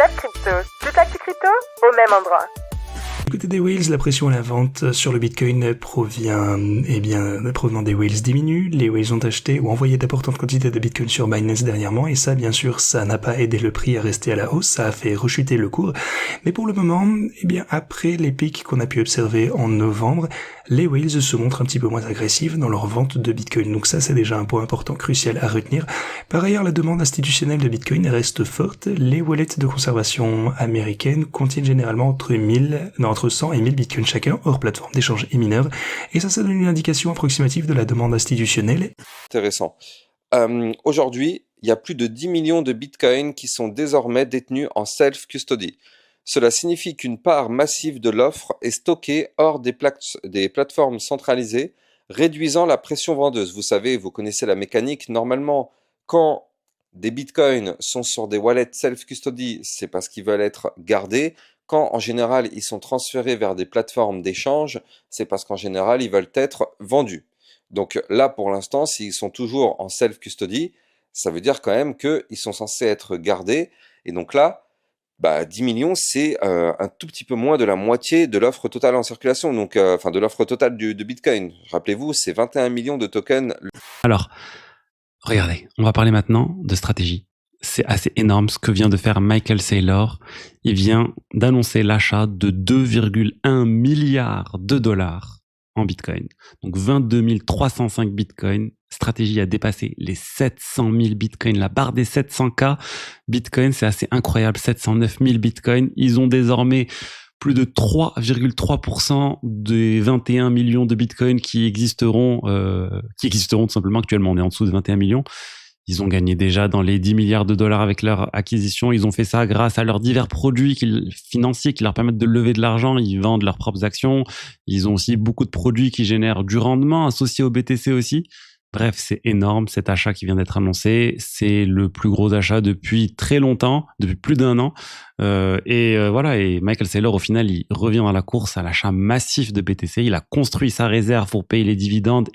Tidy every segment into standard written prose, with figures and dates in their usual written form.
Web Crypto, toute l'actu crypto au même endroit. Du côté des whales, la pression à la vente sur le Bitcoin provenant des whales diminue. Les whales ont acheté ou envoyé d'importantes quantités de Bitcoin sur Binance dernièrement, et ça, bien sûr, ça n'a pas aidé le prix à rester à la hausse, ça a fait rechuter le cours. Mais pour le moment, après les pics qu'on a pu observer en novembre, les whales se montrent un petit peu moins agressifs dans leur vente de Bitcoin. Donc ça, c'est déjà un point important, crucial à retenir. Par ailleurs, la demande institutionnelle de Bitcoin reste forte. Les wallets de conservation américaines contiennent généralement entre 100 et 1000 bitcoins chacun, hors plateforme d'échange et mineur. Et ça donne une indication approximative de la demande institutionnelle. Intéressant. Aujourd'hui, il y a plus de 10 millions de bitcoins qui sont désormais détenus en self-custody. Cela signifie qu'une part massive de l'offre est stockée hors des plateformes centralisées, réduisant la pression vendeuse. Vous savez, vous connaissez la mécanique. Normalement, quand des bitcoins sont sur des wallets self-custody, c'est parce qu'ils veulent être gardés. Quand en général ils sont transférés vers des plateformes d'échange, c'est parce qu'en général ils veulent être vendus. Donc là pour l'instant, s'ils sont toujours en self-custody, ça veut dire quand même qu'ils sont censés être gardés. Et donc là, 10 millions, c'est un tout petit peu moins de la moitié de l'offre totale en circulation, donc de l'offre totale de Bitcoin. Rappelez-vous, c'est 21 millions de tokens. Alors, regardez, on va parler maintenant de stratégie. C'est assez énorme ce que vient de faire Michael Saylor. Il vient d'annoncer l'achat de 2,1 milliards de dollars en Bitcoin. Donc 22 305 Bitcoin. Stratégie a dépassé les 700 000 Bitcoin, la barre des 700K Bitcoin. C'est assez incroyable, 709 000 Bitcoin. Ils ont désormais plus de 3,3% des 21 millions de Bitcoin qui existeront tout simplement actuellement. On est en dessous de 21 millions. Ils ont gagné déjà dans les 10 milliards de dollars avec leur acquisition. Ils ont fait ça grâce à leurs divers produits financiers qui leur permettent de lever de l'argent. Ils vendent leurs propres actions. Ils ont aussi beaucoup de produits qui génèrent du rendement associé au BTC aussi. Bref, c'est énorme cet achat qui vient d'être annoncé. C'est le plus gros achat depuis très longtemps, depuis plus d'1 an. Voilà. Et Michael Saylor, au final, il revient dans la course à l'achat massif de BTC. Il a construit sa réserve pour payer les dividendes.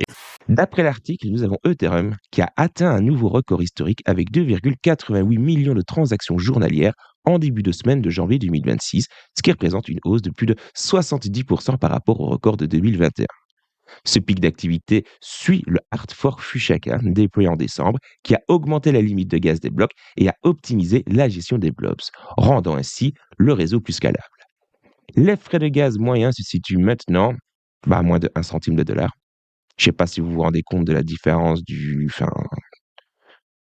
D'après l'article, nous avons Ethereum qui a atteint un nouveau record historique avec 2,88 millions de transactions journalières en début de semaine de janvier 2026, ce qui représente une hausse de plus de 70% par rapport au record de 2021. Ce pic d'activité suit le hard fork Fushaka déployé en décembre, qui a augmenté la limite de gaz des blocs et a optimisé la gestion des blobs, rendant ainsi le réseau plus scalable. Les frais de gaz moyens se situent maintenant à moins de 1 centime de dollar. Je ne sais pas si vous vous rendez compte de la différence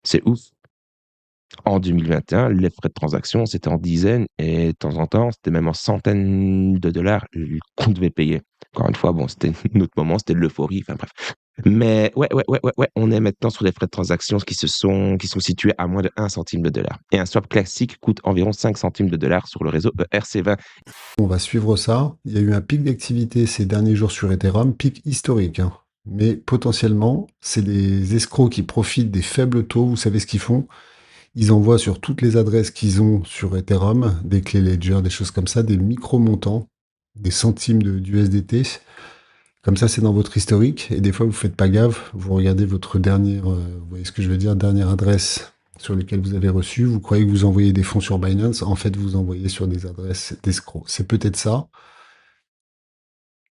c'est ouf. En 2021, les frais de transaction, c'était en dizaines et de temps en temps, c'était même en centaines de dollars qu'on devait payer. Encore une fois, c'était notre moment, c'était de l'euphorie, bref. Mais ouais, on est maintenant sur des frais de transaction qui sont situés à moins de 1 centime de dollar. Et un swap classique coûte environ 5 centimes de dollars sur le réseau ERC20. On va suivre ça. Il y a eu un pic d'activité ces derniers jours sur Ethereum, pic historique, hein. Mais potentiellement, c'est des escrocs qui profitent des faibles taux. Vous savez ce qu'ils font? Ils envoient sur toutes les adresses qu'ils ont sur Ethereum, des clés Ledger, des choses comme ça, des micro-montants, des centimes d'USDT. Comme ça, c'est dans votre historique. Et des fois, vous faites pas gaffe. Vous regardez votre vous voyez ce que je veux dire, dernière adresse sur lesquelles vous avez reçu. Vous croyez que vous envoyez des fonds sur Binance. En fait, vous envoyez sur des adresses d'escrocs. C'est peut-être ça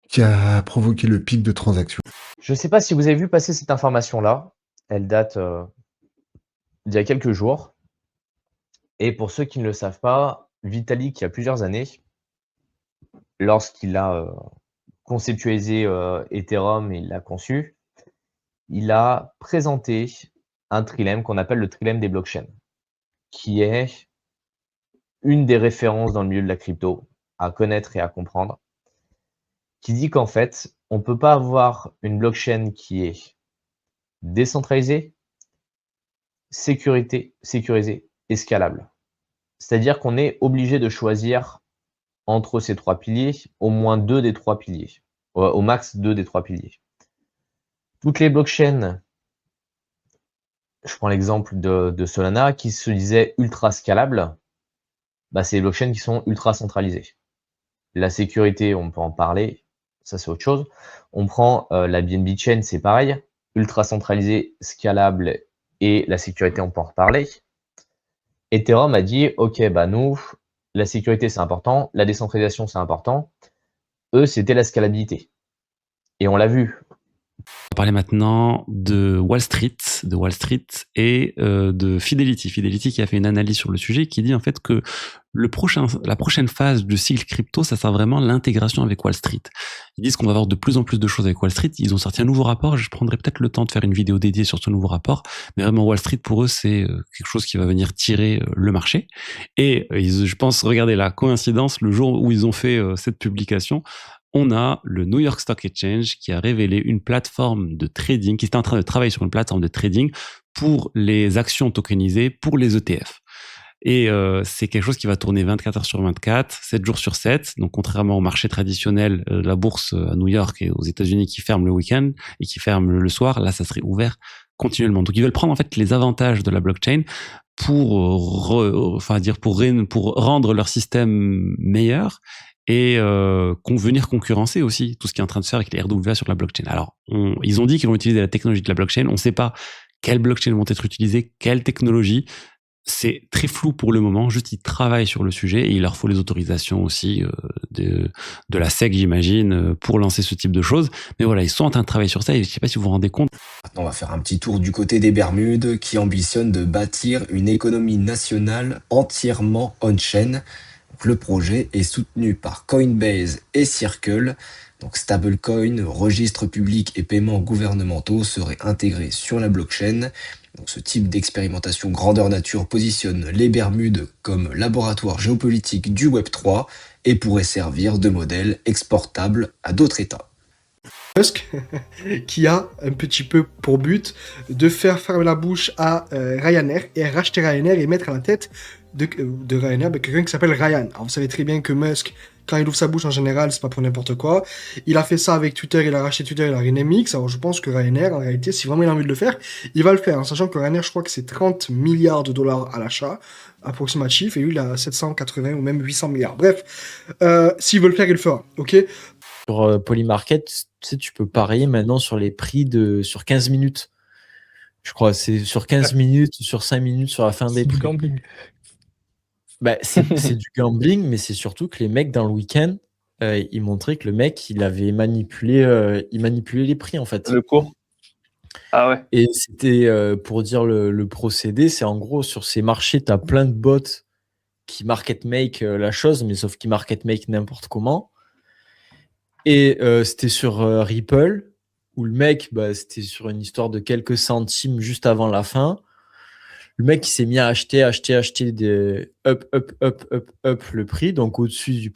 qui a provoqué le pic de transactions. Je ne sais pas si vous avez vu passer cette information-là. Elle date d'il y a quelques jours. Et pour ceux qui ne le savent pas, Vitalik, il y a plusieurs années, lorsqu'il a conceptualisé Ethereum et il l'a conçu, il a présenté un trilemme qu'on appelle le trilemme des blockchains, qui est une des références dans le milieu de la crypto à connaître et à comprendre, qui dit qu'en fait, on ne peut pas avoir une blockchain qui est décentralisée, sécurisée et scalable. C'est-à-dire qu'on est obligé de choisir entre ces 3 piliers, au moins 2 des 3 piliers, au max 2 des 3 piliers. Toutes les blockchains, je prends l'exemple de Solana, qui se disait ultra scalable, c'est des blockchains qui sont ultra centralisées. La sécurité, on peut en parler, ça c'est autre chose. On prend la BNB Chain, c'est pareil, ultra centralisé, scalable, et la sécurité, on peut en reparler. Ethereum a dit, ok, nous, la sécurité, c'est important. La décentralisation, c'est important. Eux, c'était la scalabilité. Et on l'a vu. On va parler maintenant de Wall Street et de Fidelity. Fidelity qui a fait une analyse sur le sujet qui dit en fait que la prochaine phase du cycle crypto, ça sera vraiment l'intégration avec Wall Street. Ils disent qu'on va avoir de plus en plus de choses avec Wall Street. Ils ont sorti un nouveau rapport. Je prendrai peut-être le temps de faire une vidéo dédiée sur ce nouveau rapport. Mais vraiment, Wall Street, pour eux, c'est quelque chose qui va venir tirer le marché. Et je pense, regardez la coïncidence, le jour où ils ont fait cette publication, on a le New York Stock Exchange qui a révélé une plateforme de trading, qui était en train de travailler sur une plateforme de trading pour les actions tokenisées, pour les ETF. Et c'est quelque chose qui va tourner 24 heures sur 24, 7 jours sur 7. Donc, contrairement au marché traditionnel, la bourse à New York et aux États-Unis qui ferment le week-end et qui ferment le soir, là, ça serait ouvert continuellement. Donc, ils veulent prendre en fait les avantages de la blockchain pour rendre leur système meilleur et venir concurrencer aussi tout ce qui est en train de se faire avec les RWA sur la blockchain. Alors, ils ont dit qu'ils vont utiliser la technologie de la blockchain. On ne sait pas quelles blockchains vont être utilisées, quelle technologie. C'est très flou pour le moment. Juste, ils travaillent sur le sujet et il leur faut les autorisations aussi de la SEC, j'imagine, pour lancer ce type de choses. Mais voilà, ils sont en train de travailler sur ça et je ne sais pas si vous vous rendez compte. Maintenant, on va faire un petit tour du côté des Bermudes qui ambitionnent de bâtir une économie nationale entièrement on-chain. Le projet est soutenu par Coinbase et Circle. Donc stablecoin, registres publics et paiements gouvernementaux seraient intégrés sur la blockchain. Donc ce type d'expérimentation grandeur nature positionne les Bermudes comme laboratoire géopolitique du Web3 et pourrait servir de modèle exportable à d'autres États. Musk qui a un petit peu pour but de faire fermer la bouche à Ryanair et racheter Ryanair et mettre à la tête de Ryanair quelqu'un qui s'appelle Ryan. Alors vous savez très bien que Musk, quand il ouvre sa bouche en général, c'est pas pour n'importe quoi. Il a fait ça avec Twitter, il a racheté Twitter, il a Renamix. Alors je pense que Ryanair, en réalité, si vraiment il a envie de le faire, il va le faire. En sachant que Ryanair, je crois que c'est 30 milliards de dollars à l'achat, approximatif, et lui, il a 780 ou même 800 milliards. Bref, s'il veut le faire, il le fera. Ok. Sur Polymarket, tu sais, tu peux parier maintenant sur les prix sur 15 minutes. Je crois c'est sur 15 minutes, sur 5 minutes, sur la fin des prix. Gambling. Bah, c'est du gambling, mais c'est surtout que les mecs dans le week-end, ils montraient que le mec, il avait manipulé les prix en fait. Le cours. Ah ouais. Et c'était pour dire le procédé, c'est en gros sur ces marchés, tu as plein de bots qui market make la chose, mais sauf qu'ils market make n'importe comment. Et c'était sur Ripple, où le mec, c'était sur une histoire de quelques centimes juste avant la fin. Le mec, il s'est mis à acheter des up le prix, donc au-dessus du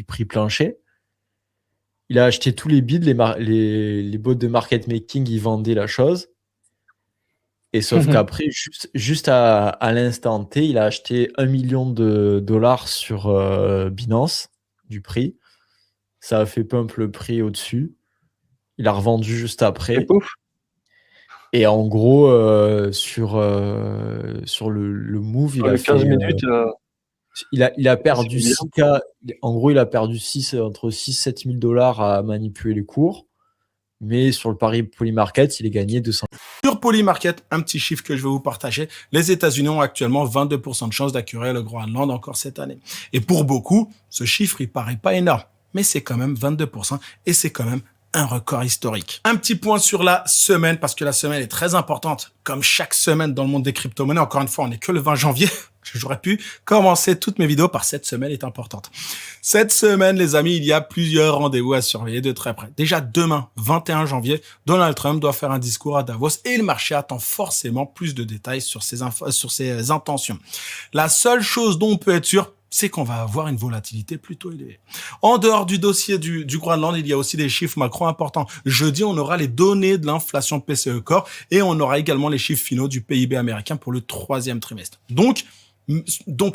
prix plancher. Il a acheté tous les bids, les bots de market making, ils vendaient la chose. Et sauf qu'après, juste à l'instant T, il a acheté 1 million de dollars sur Binance du prix. Ça a fait pump le prix au-dessus. Il a revendu juste après. Et pouf. Et en gros, sur le move, il a 15 fait, minutes. il a perdu 6K. En gros, il a perdu entre 6 000 et 7 000 dollars à manipuler les cours. Mais sur le pari Polymarket, il est gagné 200. Sur Polymarket, un petit chiffre que je vais vous partager. Les États-Unis ont actuellement 22% de chances d'acquérir le Groenland encore cette année. Et pour beaucoup, ce chiffre, il paraît pas énorme. Mais c'est quand même 22% et c'est quand même un record historique. Un petit point sur la semaine, parce que la semaine est très importante. Comme chaque semaine dans le monde des crypto-monnaies, encore une fois, on n'est que le 20 janvier. J'aurais pu commencer toutes mes vidéos par cette semaine est importante. Cette semaine, les amis, il y a plusieurs rendez-vous à surveiller de très près. Déjà demain, 21 janvier, Donald Trump doit faire un discours à Davos et le marché attend forcément plus de détails sur ses intentions. La seule chose dont on peut être sûr, c'est qu'on va avoir une volatilité plutôt élevée. En dehors du dossier du Groenland, il y a aussi des chiffres macro importants. Jeudi, on aura les données de l'inflation PCE Core et on aura également les chiffres finaux du PIB américain pour le 3e trimestre. Donc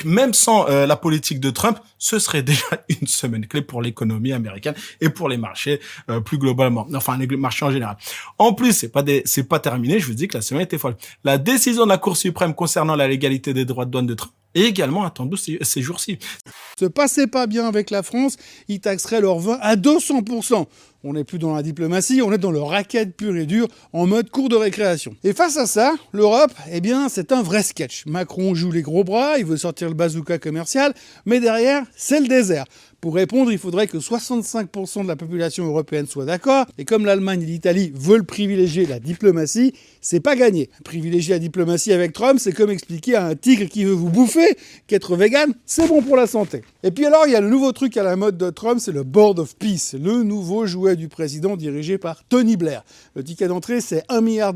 même sans la politique de Trump, ce serait déjà une semaine clé pour l'économie américaine et pour les marchés plus globalement, enfin les marchés en général. En plus, c'est pas terminé, je vous dis que la semaine était folle. La décision de la Cour suprême concernant la légalité des droits de douane de Trump est également attendue ces jours-ci. Se passait pas bien avec la France, ils taxeraient leur vin à 200%. On n'est plus dans la diplomatie, on est dans le racket pur et dur, en mode cours de récréation. Et face à ça, l'Europe, eh bien, c'est un vrai sketch. Macron joue les gros bras, il veut sortir le bazooka commercial, mais derrière, c'est le désert. Pour répondre, il faudrait que 65% de la population européenne soit d'accord, et comme l'Allemagne et l'Italie veulent privilégier la diplomatie, c'est pas gagné. Privilégier la diplomatie avec Trump, c'est comme expliquer à un tigre qui veut vous bouffer qu'être vegan, c'est bon pour la santé. Et puis alors, il y a le nouveau truc à la mode de Trump, c'est le Board of Peace, le nouveau jouet du président dirigé par Tony Blair. Le ticket d'entrée, c'est $1 milliard,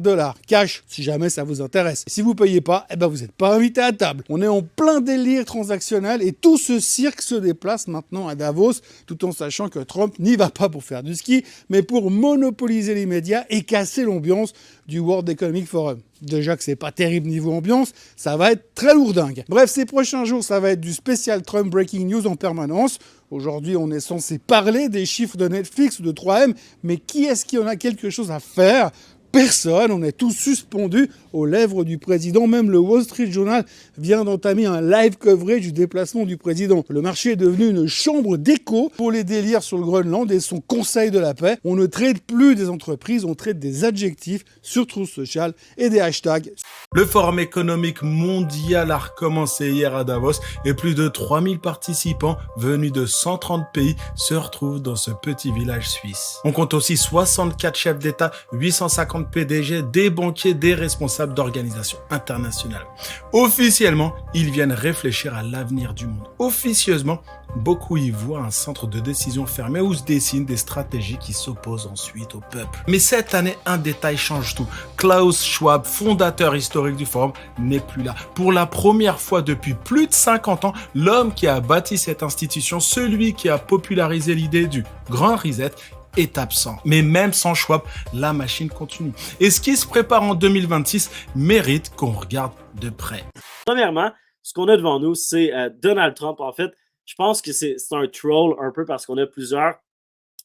cash, si jamais ça vous intéresse. Et si vous payez pas, eh ben vous n'êtes pas invité à table. On est en plein délire transactionnel et tout ce cirque se déplace maintenant à Davos, tout en sachant que Trump n'y va pas pour faire du ski, mais pour monopoliser les médias et casser l'ambiance du World Economic Forum. Déjà que c'est pas terrible niveau ambiance, ça va être très lourdingue. Bref, ces prochains jours, ça va être du spécial Trump Breaking News en permanence. Aujourd'hui, on est censé parler des chiffres de Netflix ou de 3M, mais qui est-ce qui en a quelque chose à faire ? Personne, on est tous suspendus aux lèvres du président. Même le Wall Street Journal vient d'entamer un live coverage du déplacement du président. Le marché est devenu une chambre d'écho pour les délires sur le Groenland et son conseil de la paix. On ne traite plus des entreprises, on traite des adjectifs sur Truth Social et des hashtags. Le Forum économique mondial a recommencé hier à Davos et plus de 3000 participants venus de 130 pays se retrouvent dans ce petit village suisse. On compte aussi 64 chefs d'État, 850 PDG, des banquiers, des responsables d'organisations internationales. Officiellement, ils viennent réfléchir à l'avenir du monde. Officieusement, beaucoup y voient un centre de décision fermé où se dessinent des stratégies qui s'opposent ensuite au peuple. Mais cette année, un détail change tout. Klaus Schwab, fondateur historique du Forum, n'est plus là. Pour la première fois depuis plus de 50 ans, l'homme qui a bâti cette institution, celui qui a popularisé l'idée du Grand Reset, est absent. Mais même sans Schwab, la machine continue. Et ce qui se prépare en 2026 mérite qu'on regarde de près. Premièrement, ce qu'on a devant nous, c'est Donald Trump. En fait, je pense que c'est un troll un peu parce qu'on a plusieurs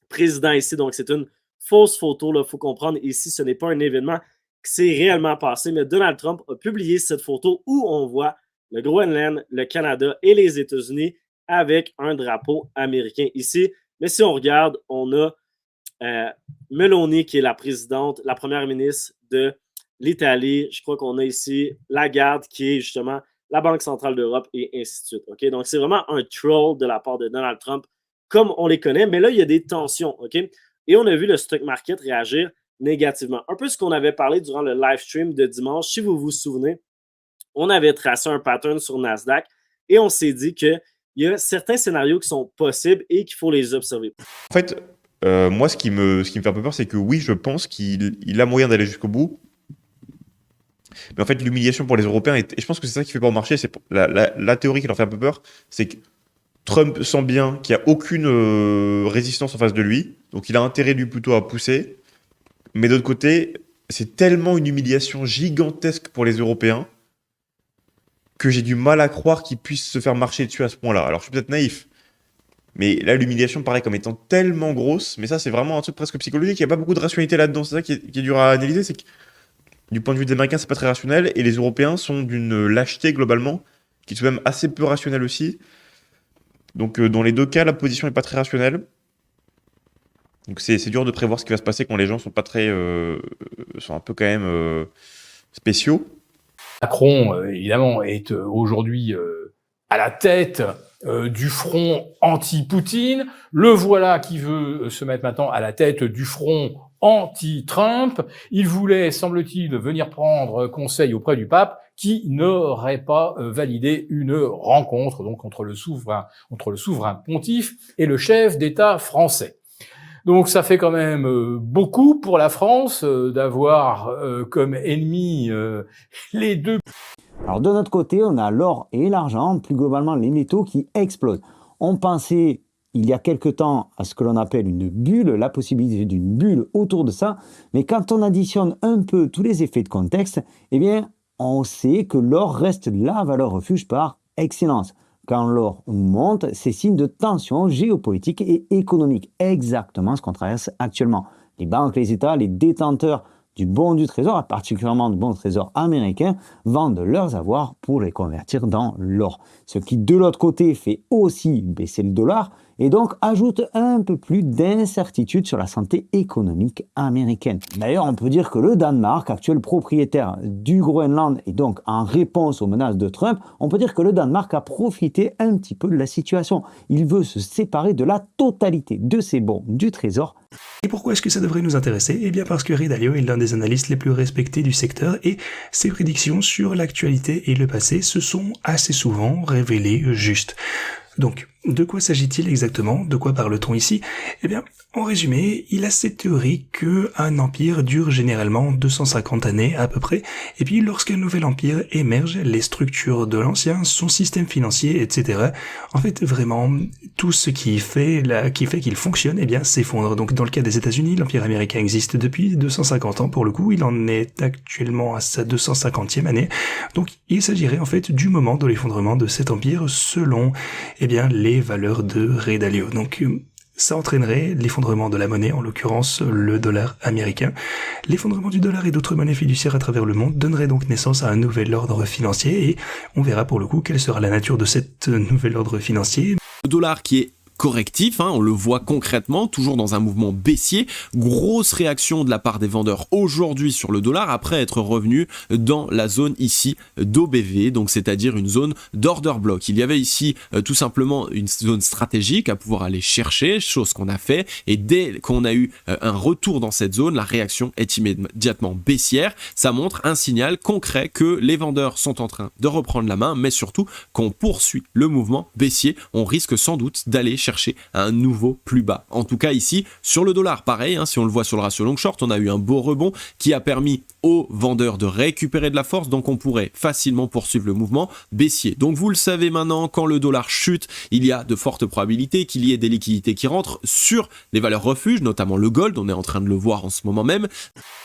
présidents ici. Donc, c'est une fausse photo. Il faut comprendre ici, ce n'est pas un événement qui s'est réellement passé. Mais Donald Trump a publié cette photo où on voit le Groenland, le Canada et les États-Unis avec un drapeau américain ici. Mais si on regarde, on a Meloni qui est la présidente, la première ministre de l'Italie. Je crois qu'on a ici Lagarde qui est justement la Banque centrale d'Europe et ainsi de suite. Okay? Donc, c'est vraiment un troll de la part de Donald Trump comme on les connaît. Mais là, il y a des tensions. Okay? Et on a vu le stock market réagir négativement. Un peu ce qu'on avait parlé durant le live stream de dimanche. Si vous vous souvenez, on avait tracé un pattern sur Nasdaq et on s'est dit qu'il y a certains scénarios qui sont possibles et qu'il faut les observer. En fait, moi, ce qui me fait un peu peur, c'est que oui, je pense qu'il a moyen d'aller jusqu'au bout. Mais en fait, l'humiliation pour les Européens, et je pense que c'est ça qui fait peur au marché, c'est la théorie qui leur fait un peu peur, c'est que Trump sent bien qu'il n'y a aucune résistance en face de lui, donc il a intérêt lui plutôt à pousser. Mais d'autre côté, c'est tellement une humiliation gigantesque pour les Européens que j'ai du mal à croire qu'ils puissent se faire marcher dessus à ce point-là. Alors, je suis peut-être naïf, mais là, l'humiliation paraît comme étant tellement grosse, mais ça, c'est vraiment un truc presque psychologique, il n'y a pas beaucoup de rationalité là-dedans, c'est ça qui est dur à analyser, c'est que du point de vue des Américains, c'est pas très rationnel, et les Européens sont d'une lâcheté globalement, qui est tout de même assez peu rationnelle aussi. Donc dans les deux cas, la position n'est pas très rationnelle. Donc c'est dur de prévoir ce qui va se passer quand les gens sont pas très, sont un peu quand même spéciaux. Macron, évidemment, est aujourd'hui à la tête du front anti-Poutine. Le voilà qui veut se mettre maintenant à la tête du front anti-Trump. Il voulait, semble-t-il, venir prendre conseil auprès du pape qui n'aurait pas validé une rencontre donc entre le souverain pontife et le chef d'État français. Donc ça fait quand même beaucoup pour la France d'avoir comme ennemis les deux. Alors de notre côté, on a l'or et l'argent, plus globalement les métaux qui explosent. On pensait il y a quelque temps à ce que l'on appelle une bulle, la possibilité d'une bulle autour de ça, mais quand on additionne un peu tous les effets de contexte, eh bien on sait que l'or reste la valeur refuge par excellence. Quand l'or monte, c'est signe de tension géopolitique et économique, exactement ce qu'on traverse actuellement. Les banques, les États, les détenteurs du bon du trésor, particulièrement du bon trésor américain, vendent leurs avoirs pour les convertir dans l'or. Ce qui, de l'autre côté, fait aussi baisser le dollar et donc ajoute un peu plus d'incertitude sur la santé économique américaine. D'ailleurs, on peut dire que le Danemark, actuel propriétaire du Groenland et donc en réponse aux menaces de Trump, on peut dire que le Danemark a profité un petit peu de la situation. Il veut se séparer de la totalité de ses bons du Trésor. Et pourquoi est-ce que ça devrait nous intéresser? Eh bien parce que Ray Dalio est l'un des analystes les plus respectés du secteur et ses prédictions sur l'actualité et le passé se sont assez souvent révélées justes. Donc, de quoi s'agit-il exactement? De quoi parle-t-on ici? Eh bien, en résumé, il a cette théorie que un empire dure généralement 250 années à peu près, et puis lorsqu'un nouvel empire émerge, les structures de l'ancien, son système financier, etc., en fait, vraiment, tout ce qui fait qu'il fonctionne, eh bien, s'effondre. Donc, dans le cas des États-Unis, l'empire américain existe depuis 250 ans pour le coup, il en est actuellement à sa 250e année, donc il s'agirait en fait du moment de l'effondrement de cet empire selon, eh bien, les valeurs de Ray Dalio. Donc, ça entraînerait l'effondrement de la monnaie, en l'occurrence le dollar américain. L'effondrement du dollar et d'autres monnaies fiduciaires à travers le monde donnerait donc naissance à un nouvel ordre financier et on verra pour le coup quelle sera la nature de cet nouvel ordre financier. Le dollar qui est correctif, on le voit concrètement, toujours dans un mouvement baissier. Grosse réaction de la part des vendeurs aujourd'hui sur le dollar après être revenu dans la zone ici d'OBV, donc c'est-à-dire une zone d'order block. Il y avait ici tout simplement une zone stratégique à pouvoir aller chercher, chose qu'on a fait, et dès qu'on a eu un retour dans cette zone, la réaction est immédiatement baissière. Ça montre un signal concret que les vendeurs sont en train de reprendre la main, mais surtout qu'on poursuit le mouvement baissier. On risque sans doute d'aller chercher un nouveau plus bas. En tout cas ici, sur le dollar, pareil, si on le voit sur le ratio long short, on a eu un beau rebond qui a permis aux vendeurs de récupérer de la force, donc on pourrait facilement poursuivre le mouvement baissier. Donc vous le savez maintenant, quand le dollar chute, il y a de fortes probabilités qu'il y ait des liquidités qui rentrent sur les valeurs refuges, notamment le gold, on est en train de le voir en ce moment même.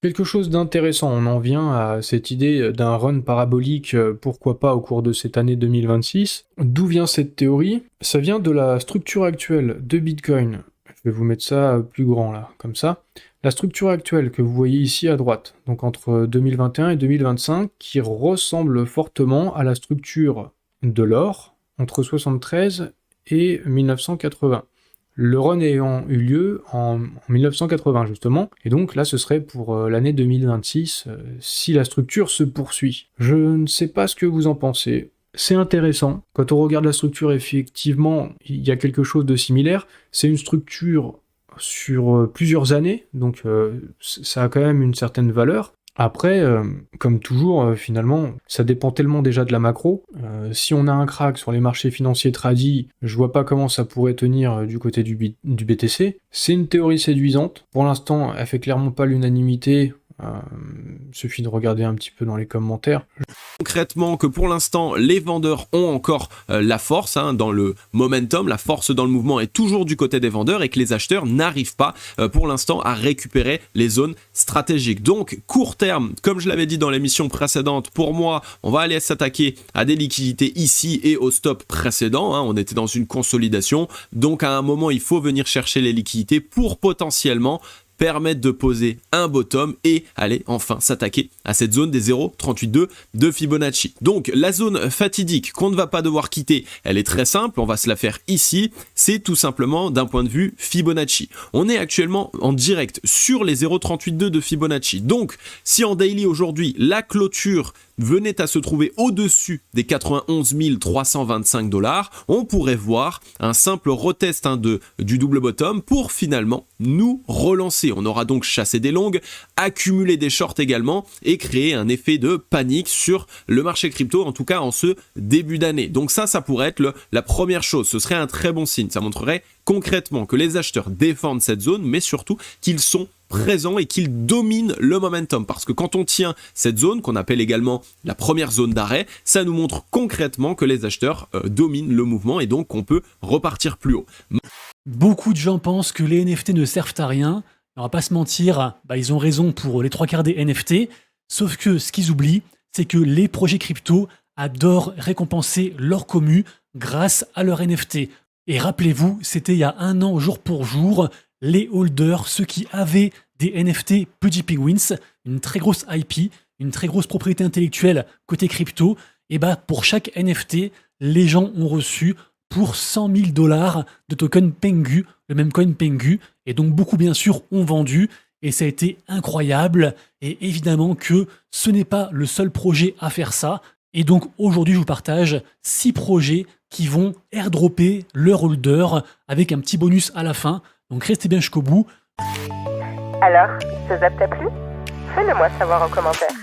Quelque chose d'intéressant, on en vient à cette idée d'un run parabolique, pourquoi pas au cours de cette année 2026. D'où vient cette théorie? Ça vient de la structure actuelle de Bitcoin. Je vais vous mettre ça plus grand là, comme ça. La structure actuelle que vous voyez ici à droite, donc entre 2021 et 2025, qui ressemble fortement à la structure de l'or entre 73 et 1980. Le run ayant eu lieu en 1980 justement, et donc là ce serait pour l'année 2026 si la structure se poursuit. Je ne sais pas ce que vous en pensez. C'est intéressant. Quand on regarde la structure, effectivement, il y a quelque chose de similaire. C'est une structure sur plusieurs années, donc ça a quand même une certaine valeur. Après, comme toujours, finalement, ça dépend tellement déjà de la macro. Si on a un crack sur les marchés financiers tradis, je vois pas comment ça pourrait tenir du côté du BTC. C'est une théorie séduisante. Pour l'instant, elle fait clairement pas l'unanimité. Suffit de regarder un petit peu dans les commentaires. Concrètement, que pour l'instant, les vendeurs ont encore la force dans le momentum, la force dans le mouvement est toujours du côté des vendeurs et que les acheteurs n'arrivent pas pour l'instant à récupérer les zones stratégiques. Donc, court terme, comme je l'avais dit dans l'émission précédente, pour moi, on va aller s'attaquer à des liquidités ici et au stop précédent. On était dans une consolidation, donc à un moment, il faut venir chercher les liquidités pour potentiellement permettre de poser un bottom et aller enfin s'attaquer à cette zone des 0,382 de Fibonacci. Donc la zone fatidique qu'on ne va pas devoir quitter, elle est très simple, on va se la faire ici, c'est tout simplement d'un point de vue Fibonacci. On est actuellement en direct sur les 0,382 de Fibonacci. Donc si en daily aujourd'hui, la clôture venait à se trouver au-dessus des 91 325 $, on pourrait voir un simple retest du double bottom pour finalement nous relancer. On aura donc chassé des longues, accumulé des shorts également et créé un effet de panique sur le marché crypto, en tout cas en ce début d'année. Donc ça pourrait être la première chose. Ce serait un très bon signe. Ça montrerait concrètement que les acheteurs défendent cette zone, mais surtout qu'ils sont présents et qu'ils dominent le momentum. Parce que quand on tient cette zone, qu'on appelle également la première zone d'arrêt, ça nous montre concrètement que les acheteurs dominent le mouvement et donc qu'on peut repartir plus haut. Beaucoup de gens pensent que les NFT ne servent à rien. On va pas se mentir, ils ont raison pour les 3/4 des NFT. Sauf que ce qu'ils oublient, c'est que les projets crypto adorent récompenser leur commu grâce à leurs NFT. Et rappelez-vous, c'était il y a 1 an, jour pour jour, les holders, ceux qui avaient des NFT Pudgy Penguins, une très grosse IP, une très grosse propriété intellectuelle côté crypto, et pour chaque NFT, les gens ont reçu pour 100 000 $ de token Pengu, le même coin Pengu. Et donc beaucoup bien sûr ont vendu. Et ça a été incroyable. Et évidemment que ce n'est pas le seul projet à faire ça. Et donc aujourd'hui je vous partage 6 projets qui vont airdropper leur holder avec un petit bonus à la fin. Donc restez bien jusqu'au bout. Alors, ce zap t'a plu? Fais-le moi savoir en commentaire.